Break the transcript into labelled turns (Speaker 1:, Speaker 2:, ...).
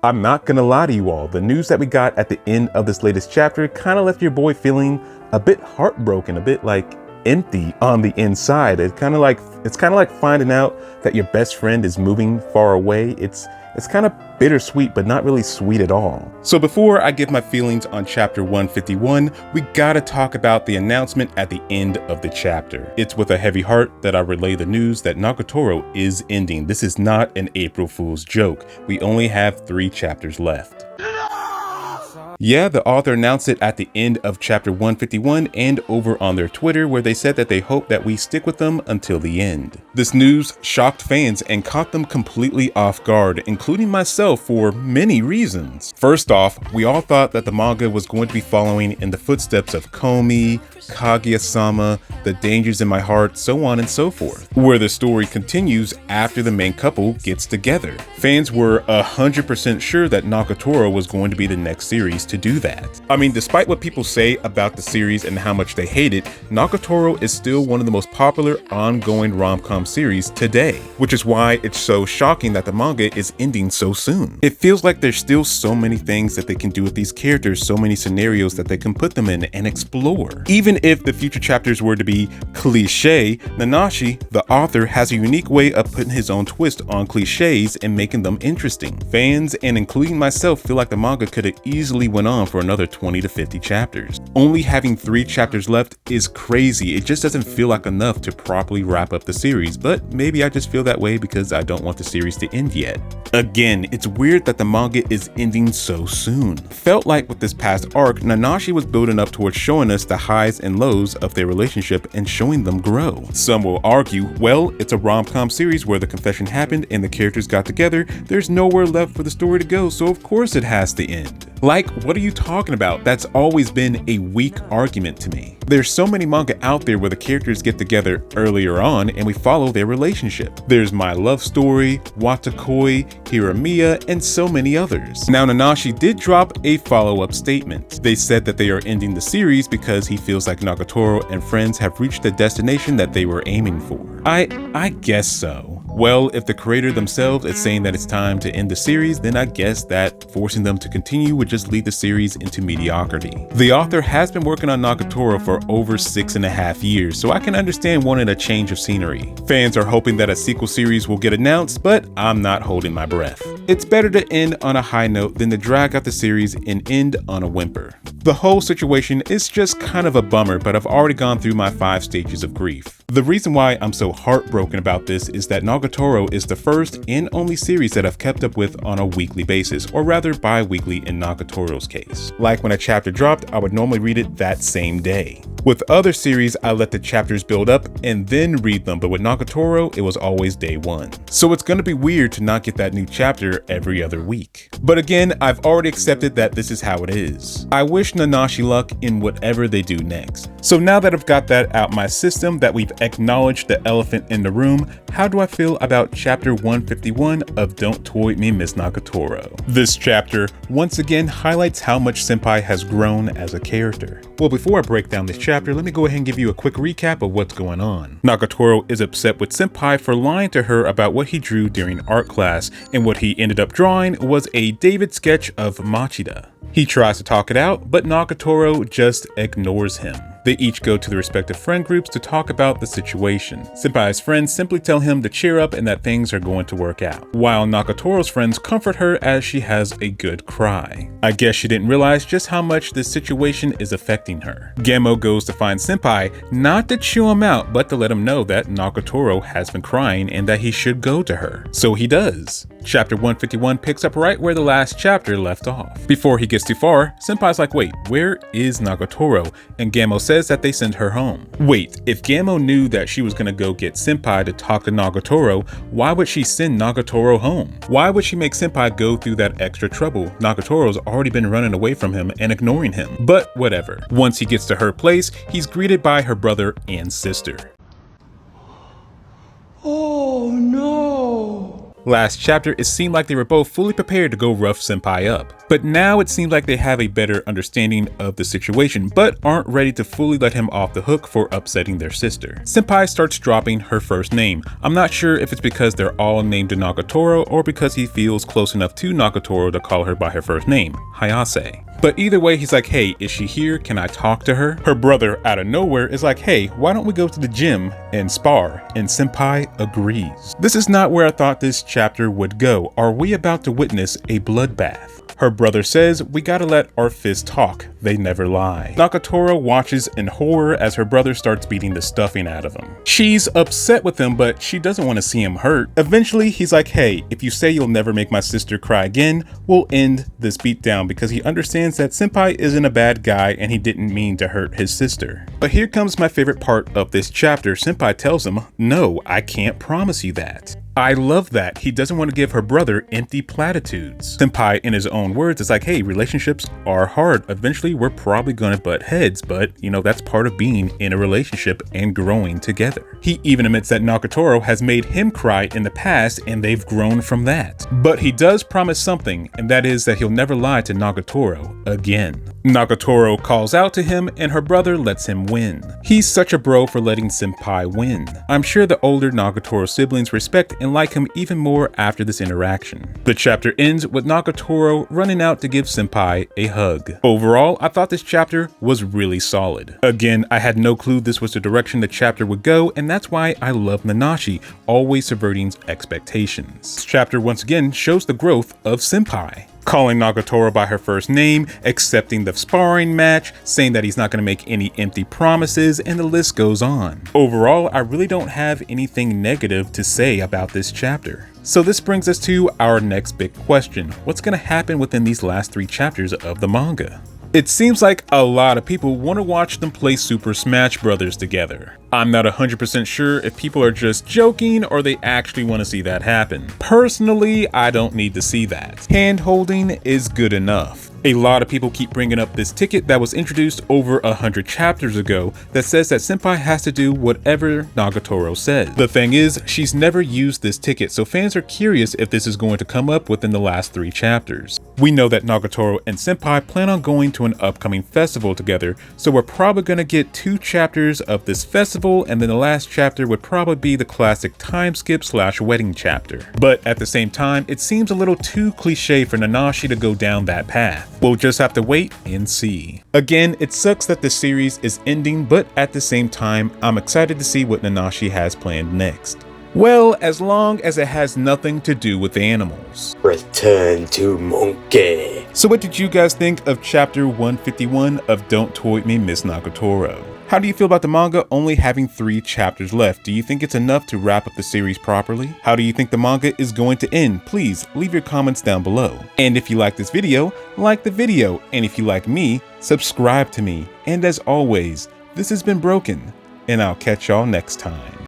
Speaker 1: I'm not gonna lie to you all, the news that we got at the end of this latest chapter kind of left your boy feeling a bit heartbroken, a bit like empty on the inside. It's kind of like finding out that your best friend is moving far away. It's kind of bittersweet, but not really sweet at all. So before I give my feelings on chapter 151, we gotta talk about the announcement at the end of the chapter. It's with a heavy heart that I relay the news that Nagatoro is ending. This is not an April Fool's joke. We only have 3 chapters left. Yeah, the author announced it at the end of chapter 151 and over on their Twitter, where they said that they hope that we stick with them until the end. This news shocked fans and caught them completely off guard, including myself, for many reasons. First off, we all thought that the manga was going to be following in the footsteps of Komi, Kaguya-sama, The Dangers in My Heart, so on and so forth, where the story continues after the main couple gets together. Fans were 100% sure that Nagatoro was going to be the next series to do that. I mean, despite what people say about the series and how much they hate it, Nagatoro is still one of the most popular ongoing rom-com series today, which is why it's so shocking that the manga is ending so soon. It feels like there's still so many things that they can do with these characters, so many scenarios that they can put them in and explore. Even if the future chapters were to be cliche, Nanashi, the author, has a unique way of putting his own twist on cliches and making them interesting. Fans, and including myself, feel like the manga could have easily went on for another 20 to 50 chapters. Only having 3 chapters left is crazy. It just doesn't feel like enough to properly wrap up the series, but maybe I just feel that way because I don't want the series to end yet. Again, it's weird that the manga is ending so soon. Felt like with this past arc, Nanashi was building up towards showing us the highs and lows of their relationship and showing them grow. Some will argue, well, it's a rom-com series where the confession happened and the characters got together, there's nowhere left for the story to go, so of course it has to end. Like, what are you talking about? That's always been a weak argument to me. There's so many manga out there where the characters get together earlier on and we follow their relationship. There's My Love Story, Watakoi, Hiramiya, and so many others. Now, Nanashi did drop a follow-up statement. They said that they are ending the series because he feels like Nagatoro and friends have reached the destination that they were aiming for. I guess so. Well, if the creator themselves is saying that it's time to end the series, then I guess that forcing them to continue would just lead the series into mediocrity. The author has been working on Nagatoro for over 6.5 years, so I can understand wanting a change of scenery. Fans are hoping that a sequel series will get announced, but I'm not holding my breath. It's better to end on a high note than to drag out the series and end on a whimper. The whole situation is just kind of a bummer, but I've already gone through my 5 stages of grief. The reason why I'm so heartbroken about this is that Nagatoro is the first and only series that I've kept up with on a weekly basis, or rather bi-weekly in Nagatoro's case. Like when a chapter dropped, I would normally read it that same day. With other series, I let the chapters build up and then read them, but with Nagatoro, it was always day 1. So it's gonna be weird to not get that new chapter every other week. But again, I've already accepted that this is how it is. I wish Nanashi luck in whatever they do next. So now that I've got that out my system, that we've acknowledged the elephant in the room, how do I feel about chapter 151 of Don't Toy Me Miss Nagatoro? This chapter once again highlights how much Senpai has grown as a character. Well, before I break down this chapter, let me go ahead and give you a quick recap of what's going on. Nagatoro is upset with Senpai for lying to her about what he drew during art class, and what he ended up drawing was a David sketch of Machida. He tries to talk it out, but Nagatoro just ignores him. They each go to their respective friend groups to talk about the situation. Senpai's friends simply tell him to cheer up and that things are going to work out, while Nagatoro's friends comfort her as she has a good cry. I guess she didn't realize just how much this situation is affecting her. Gammo goes to find Senpai, not to chew him out, but to let him know that Nagatoro has been crying and that he should go to her. So he does. Chapter 151 picks up right where the last chapter left off. Before he gets too far, Senpai's like, wait, where is Nagatoro? And Gammo says that they send her home. Wait, if Gammo knew that she was gonna go get Senpai to talk to Nagatoro, why would she send Nagatoro home? Why would she make Senpai go through that extra trouble? Nagatoro's already been running away from him and ignoring him. But whatever. Once he gets to her place, he's greeted by her brother and sister.
Speaker 2: Oh no!
Speaker 1: Last chapter, it seemed like they were both fully prepared to go rough Senpai up. But now it seems like they have a better understanding of the situation, but aren't ready to fully let him off the hook for upsetting their sister. Senpai starts dropping her first name. I'm not sure if it's because they're all named Nagatoro or because he feels close enough to Nagatoro to call her by her first name, Hayase. But either way, he's like, hey, is she here? Can I talk to her? Her brother, out of nowhere, is like, hey, why don't we go to the gym and spar? And Senpai agrees. This is not where I thought this chapter would go. Are we about to witness a bloodbath? Her brother says, we gotta let our fists talk, they never lie. Nagatoro watches in horror as her brother starts beating the stuffing out of him. She's upset with him, but she doesn't want to see him hurt. Eventually, he's like, hey, if you say you'll never make my sister cry again, we'll end this beatdown, because he understands that Senpai isn't a bad guy and he didn't mean to hurt his sister. But here comes my favorite part of this chapter. Senpai tells him, no, I can't promise you that. I love that. He doesn't want to give her brother empty platitudes. Senpai, in his own words, is like, hey, relationships are hard. Eventually, we're probably gonna butt heads, but you know, that's part of being in a relationship and growing together. He even admits that Nagatoro has made him cry in the past and they've grown from that. But he does promise something, and that is that he'll never lie to Nagatoro again. Nagatoro calls out to him and her brother lets him win. He's such a bro for letting Senpai win. I'm sure the older Nagatoro siblings respect and like him even more after this interaction. The chapter ends with Nagatoro running out to give Senpai a hug. Overall, I thought this chapter was really solid. Again, I had no clue this was the direction the chapter would go, and that's why I love Nanashi, always subverting expectations. This chapter once again shows the growth of Senpai. Calling Nagatoro by her first name, accepting the sparring match, saying that he's not going to make any empty promises, and the list goes on. Overall, I really don't have anything negative to say about this chapter. So this brings us to our next big question. What's going to happen within these last 3 chapters of the manga? It seems like a lot of people want to watch them play Super Smash Bros. Together. I'm not 100% sure if people are just joking or they actually want to see that happen. Personally, I don't need to see that. Hand holding is good enough. A lot of people keep bringing up this ticket that was introduced over 100 chapters ago that says that Senpai has to do whatever Nagatoro says. The thing is, she's never used this ticket, so fans are curious if this is going to come up within the last 3 chapters. We know that Nagatoro and Senpai plan on going to an upcoming festival together, so we're probably going to get 2 chapters of this festival, and then the last chapter would probably be the classic time skip / wedding chapter. But at the same time, it seems a little too cliche for Nanashi to go down that path. We'll just have to wait and see. Again, it sucks that the series is ending, but at the same time, I'm excited to see what Nanashi has planned next. Well, as long as it has nothing to do with animals.
Speaker 2: Return to monkey.
Speaker 1: So what did you guys think of chapter 151 of Don't Toy With Me, Miss Nagatoro? How do you feel about the manga only having 3 chapters left? Do you think it's enough to wrap up the series properly? How do you think the manga is going to end? Please leave your comments down below. And if you like this video, like the video. And if you like me, subscribe to me. And as always, this has been Broken, and I'll catch y'all next time.